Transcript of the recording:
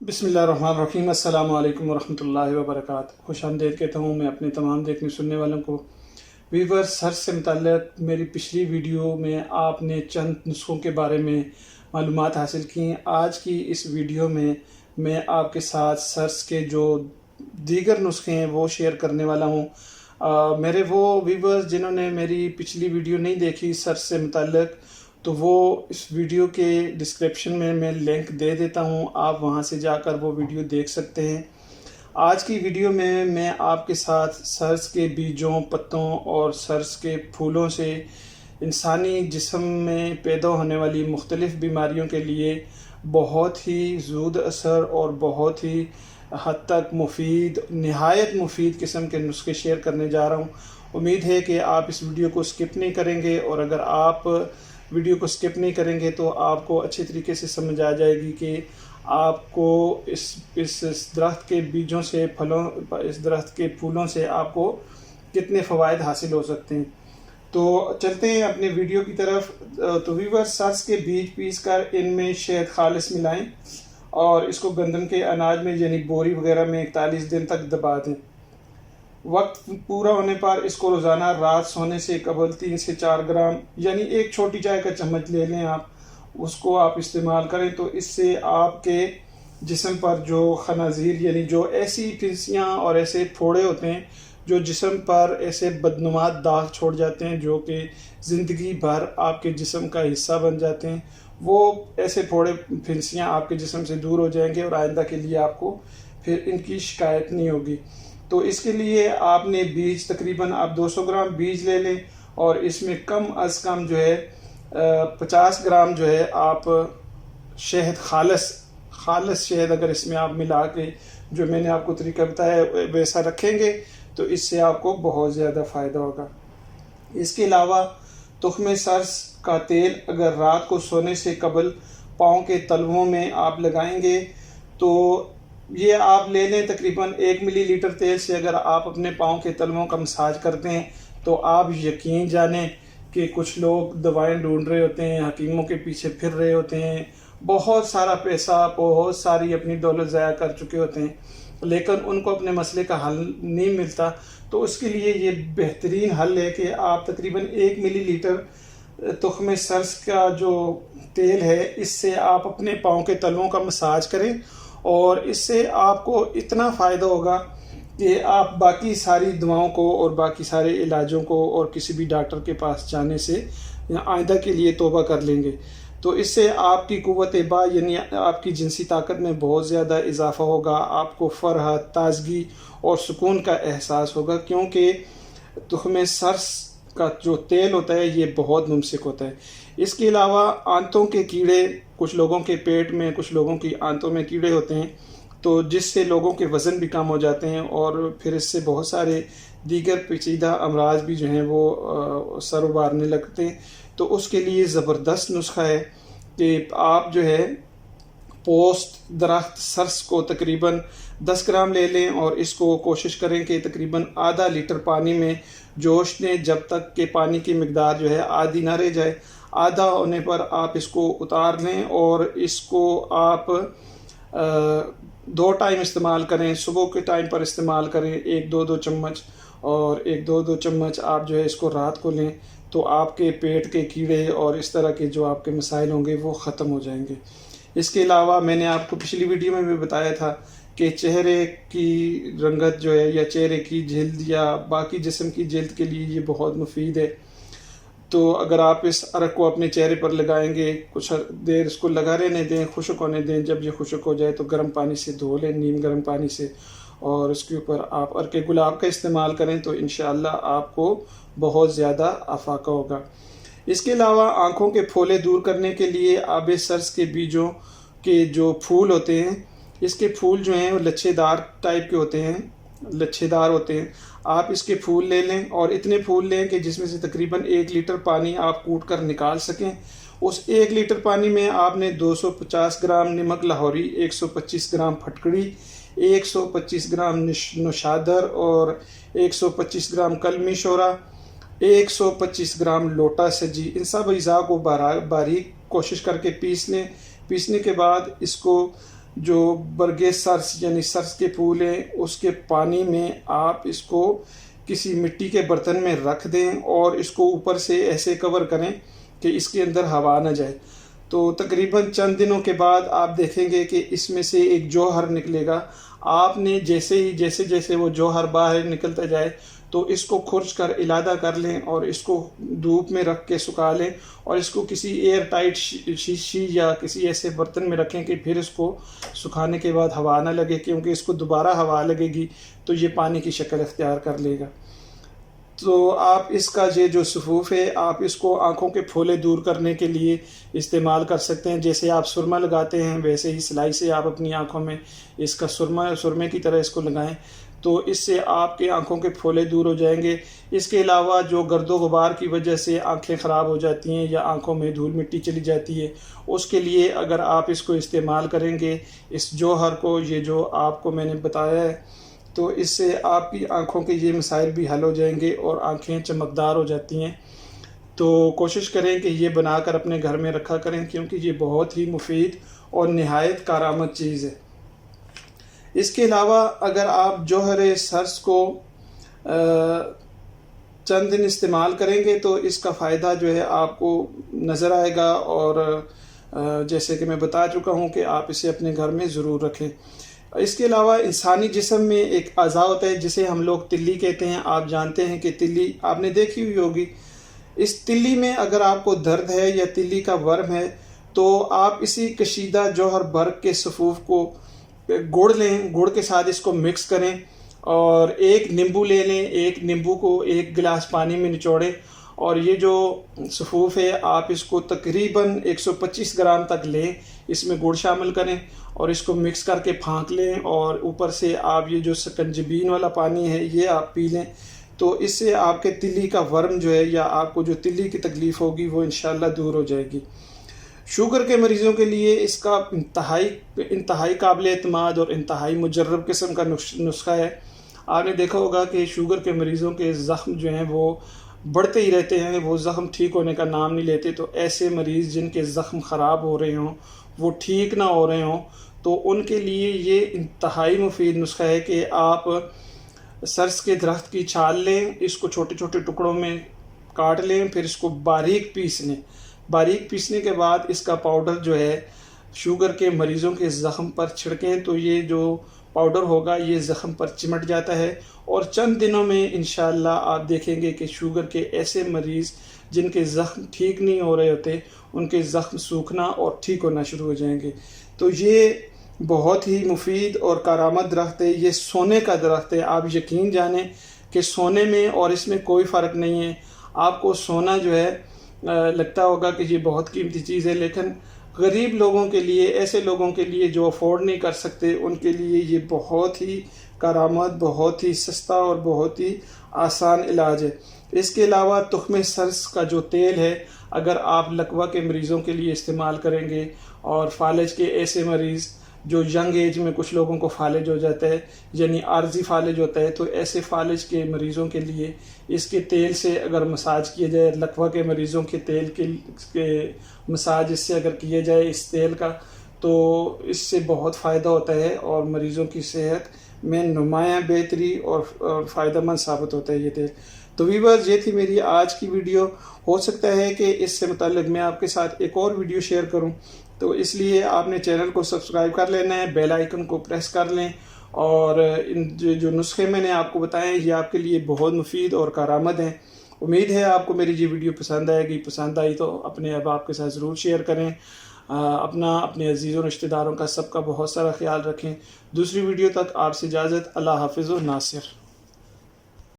بسم اللہ الرحمن الرحیم۔ السلام علیکم ورحمۃ اللہ وبرکاتہ۔ خوش آمدید کہتا ہوں میں اپنے تمام دیکھنے سننے والوں کو۔ ویورز، سرچ سے متعلق میری پچھلی ویڈیو میں آپ نے چند نسخوں کے بارے میں معلومات حاصل کی۔ آج کی اس ویڈیو میں آپ کے ساتھ سرچ کے جو دیگر نسخے ہیں وہ شیئر کرنے والا ہوں۔ میرے وہ ویورز جنہوں نے میری پچھلی ویڈیو نہیں دیکھی سرچ سے متعلق، تو وہ اس ویڈیو کے ڈسکرپشن میں لنک دے دیتا ہوں، آپ وہاں سے جا کر وہ ویڈیو دیکھ سکتے ہیں۔ آج کی ویڈیو میں آپ کے ساتھ سرس کے بیجوں، پتوں اور سرس کے پھولوں سے انسانی جسم میں پیدا ہونے والی مختلف بیماریوں کے لیے بہت ہی زود اثر اور بہت ہی حد تک مفید، نہایت مفید قسم کے نسخے شیئر کرنے جا رہا ہوں۔ امید ہے کہ آپ اس ویڈیو کو سکپ نہیں کریں گے، اور اگر آپ ویڈیو کو سکپ نہیں کریں گے تو آپ کو اچھے طریقے سے سمجھ آ جائے گی کہ آپ کو اس درخت کے بیجوں سے، اس درخت کے پھولوں سے آپ کو کتنے فوائد حاصل ہو سکتے ہیں۔ تو چلتے ہیں اپنے ویڈیو کی طرف۔ تو ویور، سرس کے بیج پیس کر ان میں شہد خالص ملائیں اور اس کو گندم کے اناج میں یعنی بوری وغیرہ میں 41 دن تک دبا دیں۔ وقت پورا ہونے پر اس کو روزانہ رات سونے سے قبل 3 سے 4 گرام یعنی ایک چھوٹی چائے کا چمچ لے لیں، اس کو آپ استعمال کریں تو اس سے آپ کے جسم پر جو خنازیر یعنی جو ایسی پھنسیاں اور ایسے پھوڑے ہوتے ہیں جو جسم پر ایسے بدنما داغ چھوڑ جاتے ہیں، جو کہ زندگی بھر آپ کے جسم کا حصہ بن جاتے ہیں، وہ ایسے پھوڑے پھنسیاں آپ کے جسم سے دور ہو جائیں گے اور آئندہ کے لیے آپ کو پھر ان کی شکایت نہیں ہوگی۔ تو اس کے لیے آپ نے بیج تقریباً آپ 200 گرام بیج لے لیں، اور اس میں کم از کم جو ہے 50 گرام جو ہے آپ شہد، خالص شہد اگر اس میں آپ ملا کے جو میں نے آپ کو طریقہ بتایا ویسا رکھیں گے تو اس سے آپ کو بہت زیادہ فائدہ ہوگا۔ اس کے علاوہ تخم سرس کا تیل اگر رات کو سونے سے قبل پاؤں کے تلووں میں آپ لگائیں گے تو یہ آپ لے لیں تقریباً 1 ملی لیٹر تیل سے اگر آپ اپنے پاؤں کے تلووں کا مساج کرتے ہیں تو آپ یقین جانیں کہ کچھ لوگ دوائیں ڈھونڈ رہے ہوتے ہیں، حکیموں کے پیچھے پھر رہے ہوتے ہیں، بہت سارا پیسہ، بہت ساری اپنی دولت ضائع کر چکے ہوتے ہیں، لیکن ان کو اپنے مسئلے کا حل نہیں ملتا۔ تو اس کے لیے یہ بہترین حل ہے کہ آپ تقریباً 1 ملی لیٹر تخم سرس کا جو تیل ہے اس سے آپ اپنے پاؤں کے تلووں کا مساج کریں، اور اس سے آپ کو اتنا فائدہ ہوگا کہ آپ باقی ساری دواؤں کو اور باقی سارے علاجوں کو اور کسی بھی ڈاکٹر کے پاس جانے سے آئندہ کے لیے توبہ کر لیں گے۔ تو اس سے آپ کی قوت با یعنی آپ کی جنسی طاقت میں بہت زیادہ اضافہ ہوگا، آپ کو فرحت، تازگی اور سکون کا احساس ہوگا، کیونکہ تخم سرس کا جو تیل ہوتا ہے یہ بہت ممسک ہوتا ہے۔ اس کے علاوہ آنتوں کے کیڑے، کچھ لوگوں کے پیٹ میں، کچھ لوگوں کی آنتوں میں کیڑے ہوتے ہیں، تو جس سے لوگوں کے وزن بھی کم ہو جاتے ہیں، اور پھر اس سے بہت سارے دیگر پیچیدہ امراض بھی جو ہیں وہ سر ابارنے لگتے ہیں۔ تو اس کے لیے زبردست نسخہ ہے کہ آپ جو ہے پوست درخت سرس کو تقریباً 10 گرام لے لیں، اور اس کو کوشش کریں کہ تقریباً آدھا لیٹر پانی میں جوش دیں جب تک کہ پانی کی مقدار جو ہے آدھی نہ رہ جائے۔ آدھا ہونے پر آپ اس کو اتار لیں، اور اس کو آپ 2 ٹائم استعمال کریں۔ صبح کے ٹائم پر استعمال کریں 1-2 چمچ، اور 1-2 چمچ آپ جو ہے اس کو رات کو لیں، تو آپ کے پیٹ کے کیڑے اور اس طرح کے جو آپ کے مسائل ہوں گے وہ ختم ہو جائیں گے۔ اس کے علاوہ میں نے آپ کو پچھلی ویڈیو میں بھی بتایا تھا کہ چہرے کی رنگت جو ہے، یا چہرے کی جلد، یا باقی جسم کی جلد کے لیے یہ بہت مفید ہے۔ تو اگر آپ اس عرق کو اپنے چہرے پر لگائیں گے، کچھ دیر اس کو لگا رہنے دیں، خشک ہونے دیں، جب یہ خشک ہو جائے تو گرم پانی سے دھو لیں، نیم گرم پانی سے، اور اس کے اوپر آپ عرق گلاب کا استعمال کریں تو انشاءاللہ آپ کو بہت زیادہ افاقہ ہوگا۔ اس کے علاوہ آنکھوں کے پھولے دور کرنے کے لیے آب سرس کے بیجوں کے جو پھول ہوتے ہیں، اس کے پھول جو ہیں وہ لچھے دار ٹائپ کے ہوتے ہیں، لچھے دار ہوتے ہیں، آپ اس کے پھول لے لیں، اور اتنے پھول لیں کہ جس میں سے تقریباً 1 لیٹر پانی آپ کوٹ کر نکال سکیں۔ اس 1 لیٹر پانی میں آپ نے 250 گرام نمک لاہوری، 125 گرام پھٹکڑی، 125 گرام نوشادر اور 125 گرام کلمی شورا، 125 گرام لوٹا سجی، ان سب اجزاء کو باریک کوشش کر کے پیس لیں۔ پیسنے کے بعد اس کو جو برگے سرس یعنی سرس کے پھول ہیں اس کے پانی میں آپ اس کو کسی مٹی کے برتن میں رکھ دیں اور اس کو اوپر سے ایسے کور کریں کہ اس کے اندر ہوا نہ جائے. تو تقریباً چند دنوں کے بعد آپ دیکھیں گے کہ اس میں سے ایک جوہر نکلے گا. آپ نے جیسے وہ جوہر باہر نکلتا جائے تو اس کو کھرچ کر علیحدہ کر لیں اور اس کو دھوپ میں رکھ کے سکھا لیں اور اس کو کسی ایئر ٹائٹ شیشی یا کسی ایسے برتن میں رکھیں کہ پھر اس کو سکھانے کے بعد ہوا نہ لگے، کیونکہ اس کو دوبارہ ہوا لگے گی تو یہ پانی کی شکل اختیار کر لے گا. تو آپ اس کا یہ جو سفوف ہے آپ اس کو آنکھوں کے پھولے دور کرنے کے لیے استعمال کر سکتے ہیں. جیسے آپ سرما لگاتے ہیں ویسے ہی سلائی سے آپ اپنی آنکھوں میں اس کا سرمے کی طرح اس کو لگائیں تو اس سے آپ کے آنکھوں کے پھولے دور ہو جائیں گے. اس کے علاوہ جو گرد و غبار کی وجہ سے آنکھیں خراب ہو جاتی ہیں یا آنکھوں میں دھول مٹی چلی جاتی ہے، اس کے لیے اگر آپ اس کو استعمال کریں گے اس جوہر کو، یہ جو آپ کو میں نے بتایا ہے، تو اس سے آپ کی آنکھوں کے یہ مسائل بھی حل ہو جائیں گے اور آنکھیں چمکدار ہو جاتی ہیں. تو کوشش کریں کہ یہ بنا کر اپنے گھر میں رکھا کریں کیونکہ یہ بہت ہی مفید اور نہایت کارآمد چیز ہے. اس کے علاوہ اگر آپ جوہر سرس کو چند دن استعمال کریں گے تو اس کا فائدہ جو ہے آپ کو نظر آئے گا، اور جیسے کہ میں بتا چکا ہوں کہ آپ اسے اپنے گھر میں ضرور رکھیں. اس کے علاوہ انسانی جسم میں ایک اعضاء ہوتا ہے جسے ہم لوگ تلی کہتے ہیں. آپ جانتے ہیں کہ تلی آپ نے دیکھی ہوئی ہوگی. اس تلی میں اگر آپ کو درد ہے یا تلی کا ورم ہے تو آپ اسی کشیدہ جوہر برگ کے سفوف کو گڑ لیں، گڑ کے ساتھ اس کو مکس کریں اور ایک نیمبو لے لیں. ایک نیمبو کو ایک گلاس پانی میں نچوڑیں اور یہ جو سفوف ہے آپ اس کو تقریباً 125 گرام تک لیں، اس میں گڑ شامل کریں اور اس کو مکس کر کے پھانک لیں اور اوپر سے آپ یہ جو سکنجبین والا پانی ہے یہ آپ پی لیں. تو اس سے آپ کے تلی کا ورم جو ہے یا آپ کو جو تلی کی تکلیف ہوگی وہ انشاءاللہ دور ہو جائے گی. شوگر کے مریضوں کے لیے اس کا انتہائی قابل اعتماد اور انتہائی مجرب قسم کا نسخہ ہے. آپ نے دیکھا ہوگا کہ شوگر کے مریضوں کے زخم جو ہیں وہ بڑھتے ہی رہتے ہیں، وہ زخم ٹھیک ہونے کا نام نہیں لیتے. تو ایسے مریض جن کے زخم خراب ہو رہے ہوں، وہ ٹھیک نہ ہو رہے ہوں، تو ان کے لیے یہ انتہائی مفید نسخہ ہے کہ آپ سرس کے درخت کی چھال لیں، اس کو چھوٹے چھوٹے ٹکڑوں میں کاٹ لیں، پھر اس کو باریک پیس لیں. باریک پیسنے کے بعد اس کا پاؤڈر جو ہے شوگر کے مریضوں کے زخم پر چھڑکیں تو یہ جو پاؤڈر ہوگا یہ زخم پر چمٹ جاتا ہے اور چند دنوں میں انشاءاللہ آپ دیکھیں گے کہ شوگر کے ایسے مریض جن کے زخم ٹھیک نہیں ہو رہے ہوتے ان کے زخم سوکھنا اور ٹھیک ہونا شروع ہو جائیں گے. تو یہ بہت ہی مفید اور کارآمد درخت ہے. یہ سونے کا درخت ہے. آپ یقین جانیں کہ سونے میں اور اس میں کوئی فرق نہیں ہے. آپ کو سونا جو ہے لگتا ہوگا کہ یہ بہت قیمتی چیز ہے، لیکن غریب لوگوں کے لیے، ایسے لوگوں کے لیے جو افورڈ نہیں کر سکتے، ان کے لیے یہ بہت ہی کارآمد، بہت ہی سستا اور بہت ہی آسان علاج ہے. اس کے علاوہ تخم سرس کا جو تیل ہے اگر آپ لکوہ کے مریضوں کے لیے استعمال کریں گے اور فالج کے ایسے مریض جو ینگ ایج میں کچھ لوگوں کو فالج ہو جاتا ہے یعنی عارضی فالج ہوتا ہے، تو ایسے فالج کے مریضوں کے لیے اس کے تیل سے اگر مساج کیا جائے، لکوہ کے مریضوں کے تیل کے مساج اس سے اگر کیا جائے اس تیل کا، تو اس سے بہت فائدہ ہوتا ہے اور مریضوں کی صحت میں نمایاں بہتری اور فائدہ مند ثابت ہوتا ہے یہ تیل. تو ویورز یہ تھی میری آج کی ویڈیو. ہو سکتا ہے کہ اس سے متعلق میں آپ کے ساتھ ایک اور ویڈیو شیئر کروں، تو اس لیے آپ نے چینل کو سبسکرائب کر لینا ہے، بیل آئیکن کو پریس کر لیں اور جو نسخے میں نے آپ کو بتائے ہیں یہ آپ کے لیے بہت مفید اور کارآمد ہیں. امید ہے آپ کو میری یہ ویڈیو پسند آئے گی. پسند آئی تو اپنے احباب کے ساتھ ضرور شیئر کریں. اپنے عزیز و رشتہ داروں کا سب کا بہت سارا خیال رکھیں. دوسری ویڈیو تک آپ سے اجازت. اللہ حافظ و ناصر.